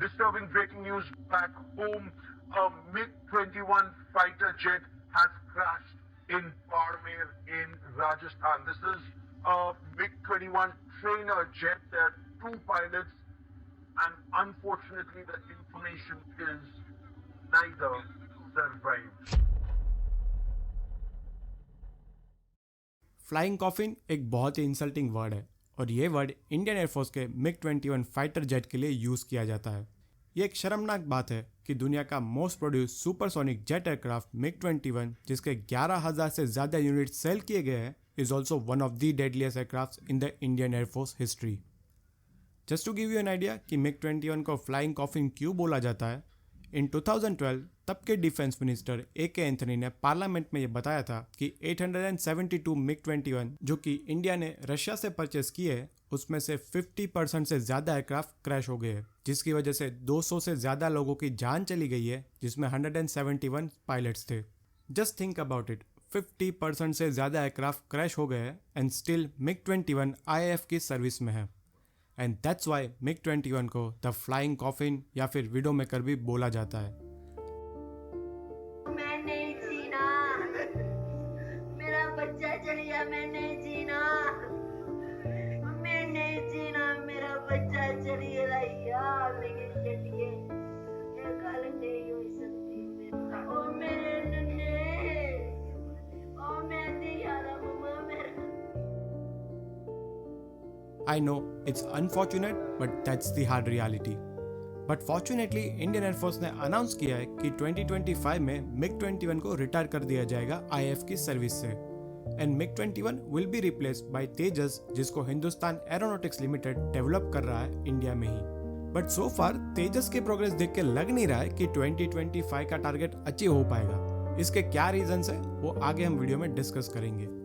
disturbing breaking news back home. A MiG-21 fighter jet has crashed in Barmer in Rajasthan. This is a MiG-21 trainer jet. There are two pilots, and unfortunately, the information is neither survived. Flying coffin एक बहुत ही insulting word है और ये word Indian Air Force के MiG-21 fighter jet के लिए use किया जाता है। ये एक शर्मनाक बात है कि दुनिया का most produce supersonic jet aircraft MiG-21, जिसके 11,000 से ज़्यादा यूनिट सेल किए गए हैं, is also one of the deadliest aircraft in the Indian Air Force हिस्ट्री। Just to give you an idea कि MiG-21 को फ्लाइंग कॉफिन क्यों बोला जाता है, इन 2012 तब के डिफेंस मिनिस्टर AK एंथनी ने पार्लियामेंट में ये बताया था कि 872 MiG-21 जो कि इंडिया ने रशिया से परचेस किए, उसमें से 50% से ज़्यादा एयरक्राफ्ट क्रैश हो गए हैं, जिसकी वजह से 200 से ज़्यादा लोगों की जान चली गई है, जिसमें 171 पायलट्स थे। जस्ट थिंक अबाउट इट, 50% से ज़्यादा एयरक्राफ्ट क्रैश हो गए हैं एंड स्टिल MiG-21 IAF की सर्विस में है। एंड दैट्स वाई MiG-21 को द फ्लाइंग कॉफिन या फिर विडो मेकर भी बोला जाता है। मैं नहीं जीना, मेरा बच्चा चल गया, मैं नहीं जीना, मैं नहीं जीना, मेरा बच्चा चल गया यार, लेकिन चलिए ये गल नहीं हो सकती। ओ मेरे नन्हे, ओ मैं दिया मम्मा मेरा। I know it's unfortunate, but that's the hard reality. But fortunately, Indian Air Force ने अनाउंस किया है कि 2025 में MiG-21 को रिटायर कर दिया जाएगा IAF की सर्विस से। And MiG-21 will be replaced by Tejas, जिसको हिंदुस्तान एरोनॉटिक्स लिमिटेड डेवलप कर रहा है इंडिया में ही। बट सो फार तेजस की प्रोग्रेस देख के लग नहीं रहा है कि 2025 का टारगेट अचीव हो पाएगा। इसके क्या रीजंस है वो आगे हम वीडियो में डिस्कस करेंगे।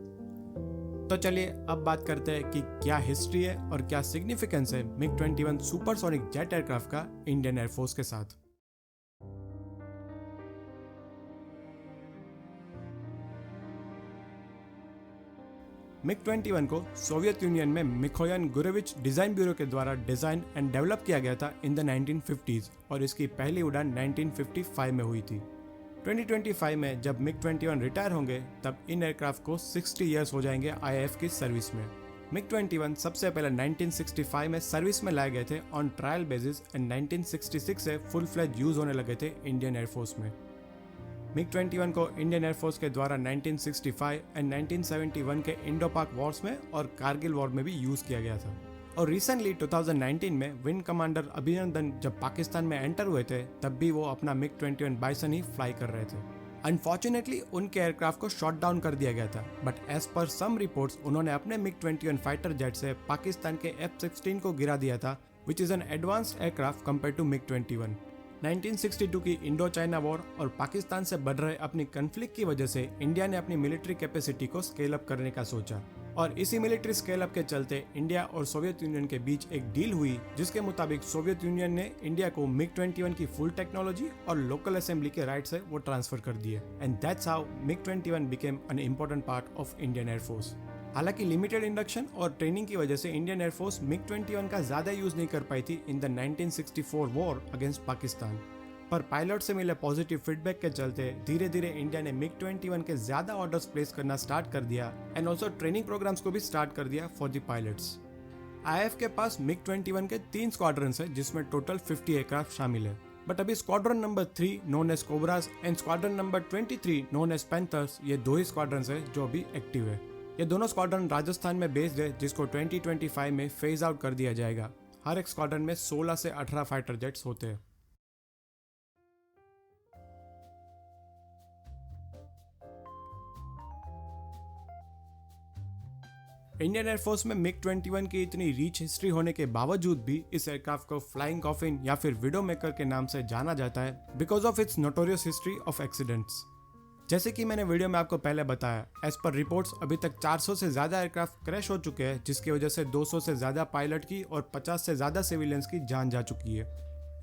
तो चलिए अब बात करते हैं कि क्या हिस्ट्री है और क्या सिग्निफिकेंस है MiG-21 सुपरसोनिक जेट एयरक्राफ्ट का इंडियन एयरफोर्स के साथ। MiG-21 को सोवियत यूनियन में मिखोयन गुरेविच डिजाइन ब्यूरो के द्वारा डिजाइन एंड डेवलप किया गया था इन द 1950s और इसकी पहली उड़ान 1955 में हुई थी। 2025 में जब MiG-21 रिटायर होंगे तब इन एयरक्राफ्ट को 60 इयर्स हो जाएंगे IAF की सर्विस में। MiG-21 सबसे पहले 1965 में सर्विस में लाए गए थे ऑन ट्रायल बेसिस एंड 1966 से फुल फ्लेज यूज होने लगे थे इंडियन एयरफोर्स में। MiG-21 को इंडियन एयरफोर्स के द्वारा 1965 एंड 1971 के इंडो पाक वॉर्स में और कारगिल वॉर में भी यूज किया गया था। और रिसेंटली 2019 में विंग कमांडर अभिनंदन जब पाकिस्तान में एंटर हुए थे तब भी वो अपना MiG-21 बाइसन ही फ्लाई कर रहे थे। अनफॉर्चुनेटली उनके एयरक्राफ्ट को शॉट डाउन कर दिया गया था, but as per some reports उन्होंने अपने MiG-21 फाइटर जेट से पाकिस्तान के F-16 को गिरा दिया था, which is an advanced aircraft compare to MiG-21। 1962 की इंडो चाइना वॉर और पाकिस्तान से बढ़ रहे अपनी कन्फ्लिक्ट की वजह से इंडिया ने अपनी मिलिट्री कैपेसिटी को स्केल अप करने का सोचा और इसी मिलिट्री स्केल अप के चलते इंडिया और सोवियत यूनियन के बीच एक डील हुई, जिसके मुताबिक सोवियत यूनियन ने इंडिया को MiG-21 की फुल टेक्नोलॉजी और लोकल असेंबली के राइट से वो ट्रांसफर कर दिए and that's how MiG-21 became an important part of Indian air force. हालांकि लिमिटेड इंडक्शन और ट्रेनिंग की वजह से इंडियन एयरफोर्स MiG-21 का ज्यादा यूज नहीं कर पाई थी in the 1964 war against Pakistan, पर पायलट से मिले पॉजिटिव फीडबैक के चलते धीरे धीरे इंडिया ने MiG-21 के ज्यादा ऑर्डर्स प्लेस करना स्टार्ट कर दिया एंड ऑल्सो ट्रेनिंग प्रोग्राम्स को भी स्टार्ट कर दिया फॉर द पायलट्स। IAF के पास MiG-21 के 3 स्क्वाड्रन्स है जिसमें टोटल 50 एयरक्राफ्ट शामिल है, बट अभी squadron number 3 known as Cobras and squadron number 23 known as Panthers, ये 2 ही स्क्वाड्रन्स है जो अभी एक्टिव है। ये दोनों स्क्वाड्रन राजस्थान में बेस्ड है, जिसको 2025 में फेज आउट कर दिया जाएगा। हर एक स्क्वाड्रन में 16 से 18 फाइटर जेट्स होते हैं। इंडियन एयरफोर्स में MiG-21 की इतनी रीच हिस्ट्री होने के बावजूद भी इस एयरक्राफ्ट को फ्लाइंग कॉफिन या फिर विडो मेकर के नाम से जाना जाता है because of its notorious history of accidents. जैसे कि मैंने वीडियो में आपको पहले बताया, एज पर रिपोर्ट्स अभी तक 400 से ज्यादा एयरक्राफ्ट क्रैश हो चुके हैं, जिसकी वजह से 200 से ज्यादा पायलट की और 50 से ज्यादा सिविलियंस की जान जा चुकी है।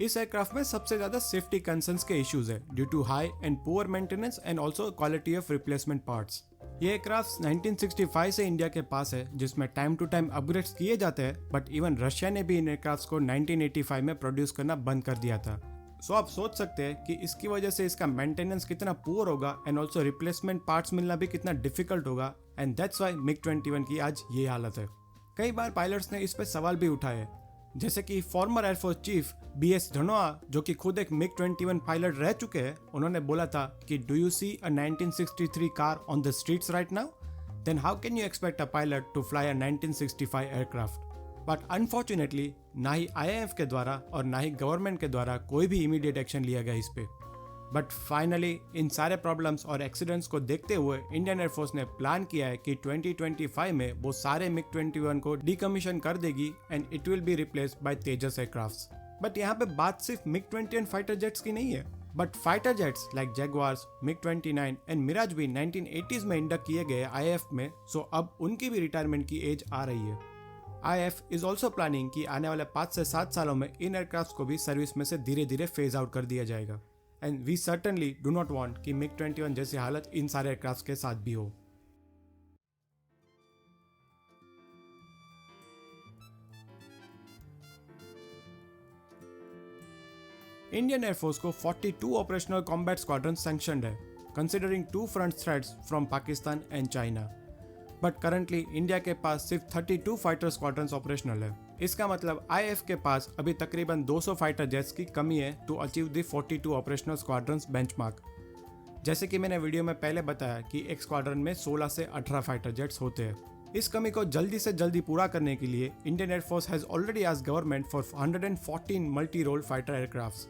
इस एयरक्राफ्ट में सबसे ज्यादा सेफ्टी कंसर्न्स के इश्यूज है due to high and poor maintenance and also quality of replacement parts. ये एयरक्राफ्ट 1965 से इंडिया के पास है, जिसमें टाइम टू टाइम अपग्रेड्स किए जाते हैं, बट इवन रशिया ने भी इन एयरक्राफ्ट को 1985 में प्रोड्यूस करना बंद कर दिया था। सो आप सोच सकते हैं कि इसकी वजह से इसका मेंटेनेंस कितना पुअर होगा एंड ऑल्सो रिप्लेसमेंट पार्ट्स मिलना भी कितना डिफिकल्ट होगा, एंड दैट्स वाई MiG-21 की आज ये हालत है। कई बार पायलट्स ने इस पे सवाल भी उठाए, जैसे कि farmer air force chief BS Dhanoa, जो कि खुद एक MiG-21 पायलट रह चुके हैं, उन्होंने बोला था कि do you see a 1963 car on the streets right now, then how can you expect a pilot to fly a 1965 aircraft. But unfortunately ना ही IAF के द्वारा और ना ही गवर्नमेंट के द्वारा कोई भी इमीडिएट एक्शन लिया गया इस पे। बट फाइनली इन सारे प्रॉब्लम्स और एक्सीडेंट्स को देखते हुए इंडियन एयरफोर्स ने प्लान किया है कि 2025 में वो सारे MiG-21 को डीकमीशन कर देगी and it will be replaced by Tejas aircrafts. But यहाँ पे बात सिर्फ MiG-21 फाइटर जेट्स की नहीं है, but fighter jets like Jaguars, MiG-29 and Mirage भी 1980s में इंडक्ट किए गए IAF में, सो अब उनकी भी रिटायरमेंट की एज आ रही है। IAF इज ऑल्सो प्लानिंग कि आने वाले 5 से 7 सालों में इन एयरक्राफ्ट को भी सर्विस में से धीरे धीरे फेज आउट कर दिया जाएगा, and we certainly do not want कि MiG-21 जैसी हालत इन सारे एयरक्राफ्ट के साथ भी हो। इंडियन एयरफोर्स को 42 ऑपरेशनल कॉम्बैट स्क्वाड्रन सैंक्शनड है, considering 2 front threats from Pakistan and China. But currently India के पास सिर्फ 32 फाइटर स्क्वाड्रंस ऑपरेशनल है। इसका मतलब IAF के पास अभी तकरीबन 200 फाइटर जेट्स की कमी है to achieve the 42 operational squadrons benchmark. जैसे कि मैंने वीडियो में पहले बताया कि एक स्क्वाड्रन में 16 से 18 फाइटर जेट्स होते हैं। इस कमी को जल्दी से जल्दी पूरा करने के लिए Indian Air Force has already asked government for 114 multi role fighter aircrafts.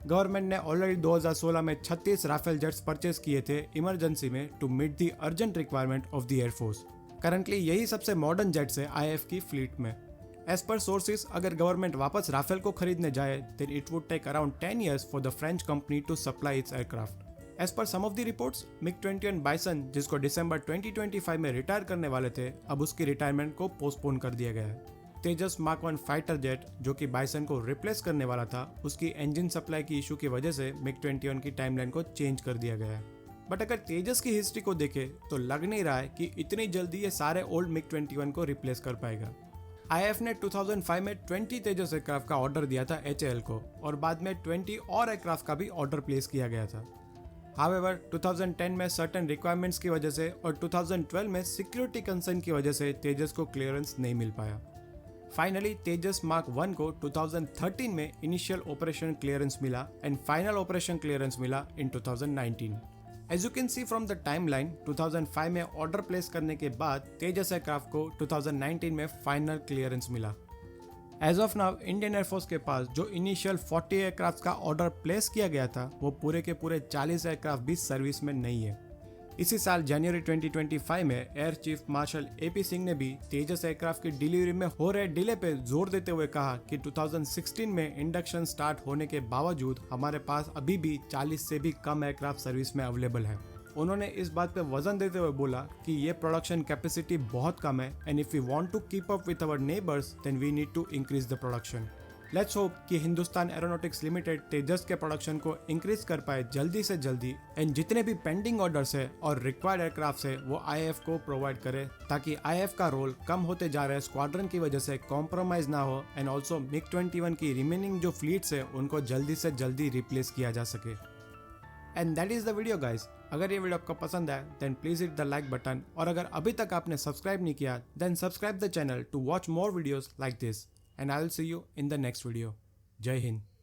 Government ने ऑलरेडी 2016 में 36 राफेल जेट्स परचेज किए थे इमरजेंसी में to meet the urgent requirement of the Air Force. Currently यही सबसे मॉडर्न जेट्स है IAF की फ्लीट में। एज पर सोर्सेज, अगर गवर्नमेंट वापस राफेल को खरीदने जाए then it would take around 10 years for the French company to supply its aircraft. As per some of the reports, MiG-21 Bison, जिसको दिसंबर 2025 में रिटायर करने वाले थे, अब उसकी रिटायरमेंट को पोस्टपोन कर दिया गया है। तेजस मार्क 1 फाइटर जेट, जो कि बाइसन को रिप्लेस करने वाला था, उसकी इंजन सप्लाई की इशू की वजह से MiG-21 की टाइमलाइन को चेंज कर दिया गया है। बट अगर तेजस की हिस्ट्री को देखें तो लग नहीं रहा है कि इतनी जल्दी ये सारे ओल्ड MiG-21 को रिप्लेस कर पाएगा। IAF ने 2005 में 20 तेजस एयरक्राफ्ट का ऑर्डर दिया था HAL को, और बाद में 20 और एयरक्राफ्ट का भी ऑर्डर प्लेस किया गया था। हाउएवर 2010 में सर्टेन रिक्वायरमेंट्स की वजह से और 2012 में सिक्योरिटी कंसर्न की वजह से तेजस को क्लियरेंस नहीं मिल पाया। फाइनली तेजस मार्क 1 को 2013 में इनिशियल ऑपरेशन क्लियरेंस मिला एंड फाइनल ऑपरेशन क्लियरेंस मिला in 2019। As you can see from the timeline, 2005 में ऑर्डर प्लेस करने के बाद तेजस एयरक्राफ्ट को 2019 में फाइनल क्लियरेंस मिला। As of now Indian Air Force के पास जो इनिशियल 40 एयरक्राफ्ट का ऑर्डर प्लेस किया गया था, वो पूरे के पूरे 40 एयरक्राफ्ट भी सर्विस में नहीं है। इसी साल जनवरी 2025 में air chief marshal AP Singh ने भी तेजस एयरक्राफ्ट की डिलीवरी में हो रहे डिले पे जोर देते हुए कहा कि 2016 में इंडक्शन स्टार्ट होने के बावजूद हमारे पास अभी भी 40 से भी कम एयरक्राफ्ट सर्विस में अवेलेबल है। उन्होंने इस बात पे वजन देते हुए बोला कि ये प्रोडक्शन कैपेसिटी बहुत कम है and if we want to keep up with our neighbours then we need to increase the production. Let's hope कि हिंदुस्तान एरोनॉटिक्स लिमिटेड तेजस के प्रोडक्शन को इंक्रीज कर पाए जल्दी से जल्दी, एंड जितने भी पेंडिंग ऑर्डर्स है और रिक्वायर्ड एयरक्राफ्ट है वो IAF को प्रोवाइड करे, ताकि IAF का रोल कम होते जा रहे स्क्वाड्रन की वजह से कॉम्प्रोमाइज ना हो, एंड ऑल्सो MiG-21 की रिमेनिंग जो फ्लीट्स है उनको जल्दी से जल्दी रिप्लेस किया जा सके। And that is the video guys. अगर ये वीडियो आपको पसंद आया then please hit the like button, और अगर अभी तक आपने सब्सक्राइब नहीं किया then subscribe the channel to watch more videos like this, and I will see you in the next video. Jai Hind.